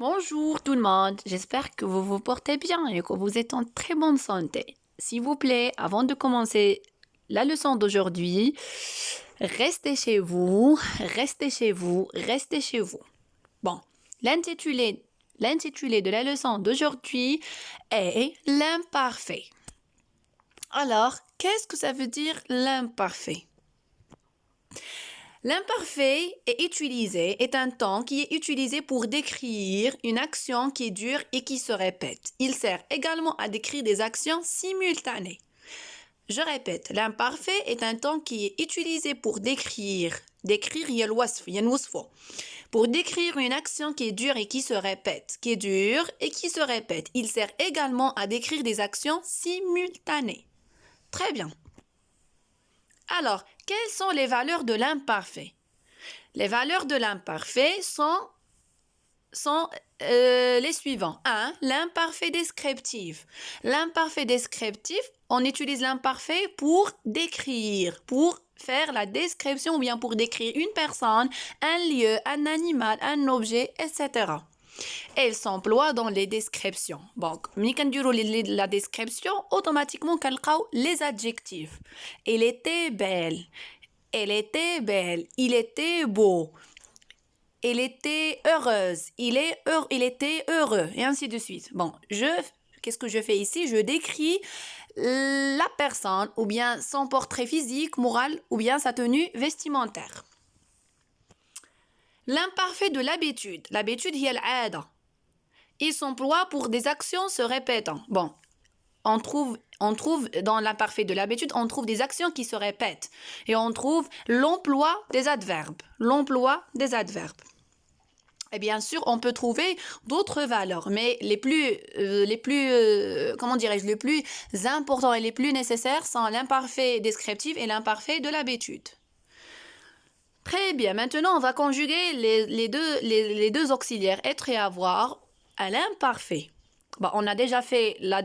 Bonjour tout le monde, j'espère que vous vous portez bien et que vous êtes en très bonne santé. S'il vous plaît, avant de commencer la leçon d'aujourd'hui, restez chez vous, restez chez vous, restez chez vous. Bon, l'intitulé de la leçon d'aujourd'hui est l'imparfait. Alors, qu'est-ce que ça veut dire l'imparfait? L'imparfait est un temps qui est utilisé pour décrire une action qui dure et qui se répète. Il sert également à décrire des actions simultanées. Je répète, l'imparfait est un temps qui est utilisé pour décrire pour décrire une action qui dure et qui se répète, Il sert également à décrire des actions simultanées. Très bien. Alors, quelles sont les valeurs de l'imparfait? Les valeurs de l'imparfait sont les suivants. 1. L'imparfait descriptif. L'imparfait descriptif, on utilise l'imparfait pour décrire, pour faire la description ou bien pour décrire une personne, un lieu, un animal, un objet, etc. Elle s'emploie dans les descriptions. Donc, la description, automatiquement, les adjectifs. Elle était belle. Elle était belle. Il était beau. Elle était heureuse. Il était heureux. Et ainsi de suite. Bon, qu'est-ce que je fais ici? Je décris la personne, ou bien son portrait physique, moral, ou bien sa tenue vestimentaire. L'imparfait de l'habitude. L'habitude, il y a l'ada. Il s'emploie pour des actions se répétant. Bon, on trouve dans l'imparfait de l'habitude, on trouve des actions qui se répètent. Et on trouve l'emploi des adverbes. Et bien sûr, on peut trouver d'autres valeurs, mais les plus importants et les plus nécessaires sont l'imparfait descriptif et l'imparfait de l'habitude. Très bien, maintenant on va conjuguer les deux auxiliaires être et avoir à l'imparfait. Bon, on a déjà fait la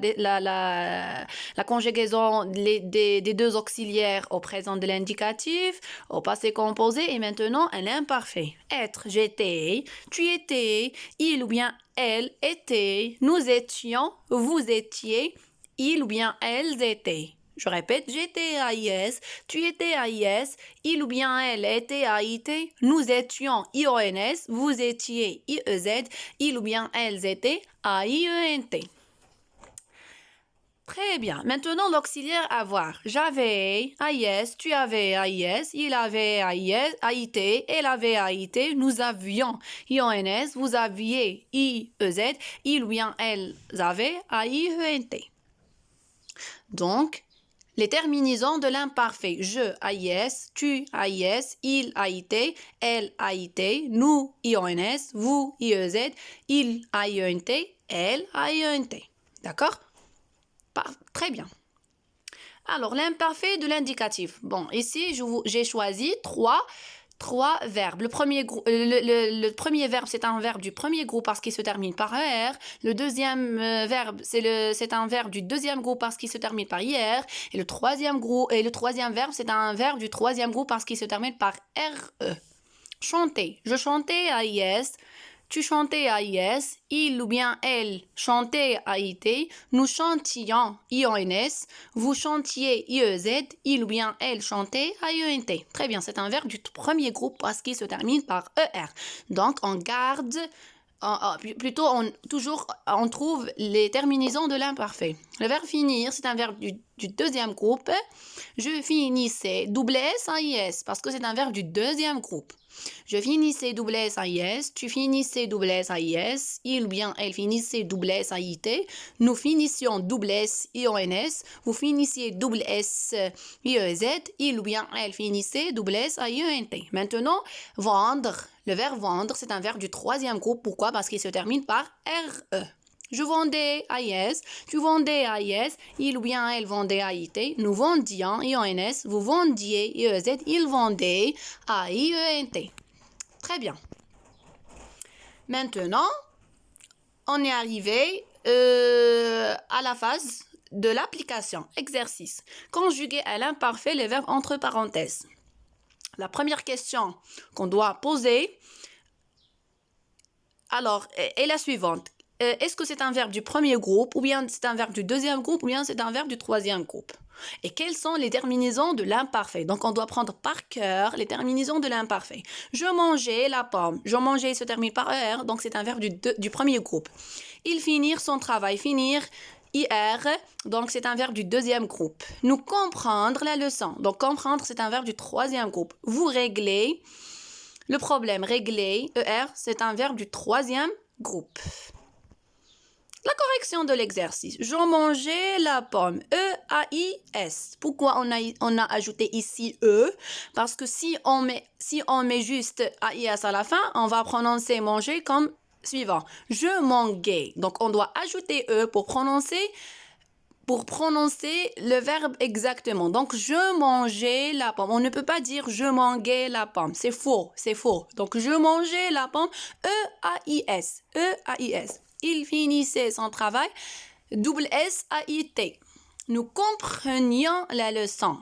conjugaison des deux auxiliaires au présent de l'indicatif, au passé composé et maintenant à l'imparfait. Être, j'étais, tu étais, il ou bien elle était, nous étions, vous étiez, il ou bien elles étaient. Je répète, j'étais AIS, tu étais AIS, il ou bien elle était AIT, nous étions IONS, vous étiez IEZ, il ou bien elles étaient AIENT. Très bien. Maintenant, l'auxiliaire avoir. J'avais AIS, tu avais AIS, il avait AIS, AIT, elle avait AIT, nous avions IONS, vous aviez IEZ, il ou bien elles avaient AIENT. Donc, les terminaisons de l'imparfait. Je, AIS, tu, AIS, il, AIT, elle, AIT, nous, IONS, vous, IEZ, il, AIENT, elle, AIENT. D'accord? Très bien. Alors, l'imparfait de l'indicatif. Bon, ici, j'ai choisi trois verbes. Le premier verbe, c'est un verbe du premier groupe parce qu'il se termine par ER. Le deuxième verbe, c'est un verbe du deuxième groupe parce qu'il se termine par IR. Et le troisième verbe, c'est un verbe du troisième groupe parce qu'il se termine par RE. Chanter. Je chantais AIS. Tu chantais AIS, il ou bien elle chantait AIT, nous chantions IONS, vous chantiez IEZ, il ou bien elle chantait AIENT. Très bien, c'est un verbe du premier groupe parce qu'il se termine par ER. Donc, on garde, on trouve les terminaisons de l'imparfait. Le verbe finir, c'est un verbe du deuxième groupe. Je finissais double S AIS parce que c'est un verbe du deuxième groupe. Je finissais double S AIS, tu finissais double S AIS, il ou bien elle finissait double S AIT, nous finissions double S IONS, vous finissiez double S IEZ, il ou bien elle finissait double S AIENT. Maintenant, vendre. Le verbe vendre, c'est un verbe du troisième groupe. Pourquoi? Parce qu'il se termine par RE. Je vendais AIS, tu vendais AIS, il ou bien elle vendait AIT, nous vendions IONS, vous vendiez IEZ, il vendait AIENT. Très bien. Maintenant, on est arrivé à la phase de l'application. Exercice. Conjuguer à l'imparfait les verbes entre parenthèses. La première question qu'on doit poser Alors, et la suivante. Est-ce que c'est un verbe du premier groupe, ou bien c'est un verbe du deuxième groupe, ou bien c'est un verbe du troisième groupe? Et quelles sont les terminaisons de l'imparfait? Donc, on doit prendre par cœur les terminaisons de l'imparfait. Je mangeais la pomme. Je mangeais se termine par ER, donc c'est un verbe du premier groupe. Ils finirent son travail. Finir, IR, donc c'est un verbe du deuxième groupe. Nous comprendre la leçon. Donc, comprendre, c'est un verbe du troisième groupe. Vous réglez le problème. Régler, ER, c'est un verbe du troisième groupe. La correction de l'exercice. Je mangeais la pomme. E-A-I-S. Pourquoi on a ajouté ici E? Parce que si on met juste A-I-S à la fin, on va prononcer manger comme suivant. Je mangeais. Donc, on doit ajouter E pour prononcer le verbe exactement. Donc, je mangeais la pomme. On ne peut pas dire je mangeais la pomme. C'est faux, c'est faux. Donc, je mangeais la pomme. E-A-I-S. E-A-I-S. Il finissait son travail. Double S-A-I-T. Nous comprenions la leçon.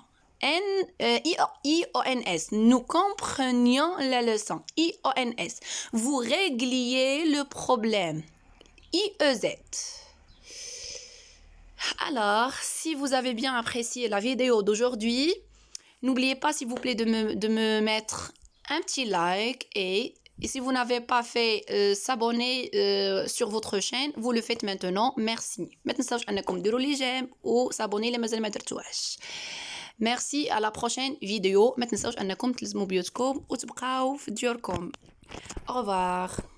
I-O-N-S. Nous comprenions la leçon. I-O-N-S. Vous régliez le problème. I-E-Z. Alors, si vous avez bien apprécié la vidéo d'aujourd'hui, n'oubliez pas s'il vous plaît de me mettre un petit like et si vous n'avez pas fait s'abonner sur votre chaîne, vous le faites maintenant. Merci. ما تنساوش انكم ديروا لي جيم وصابوني اللي مازال ما درتوهاش. Merci à la prochaine vidéo. ما تنساوش انكم تلزموا بيوتكم وتبقاو في ديوركم. Au revoir.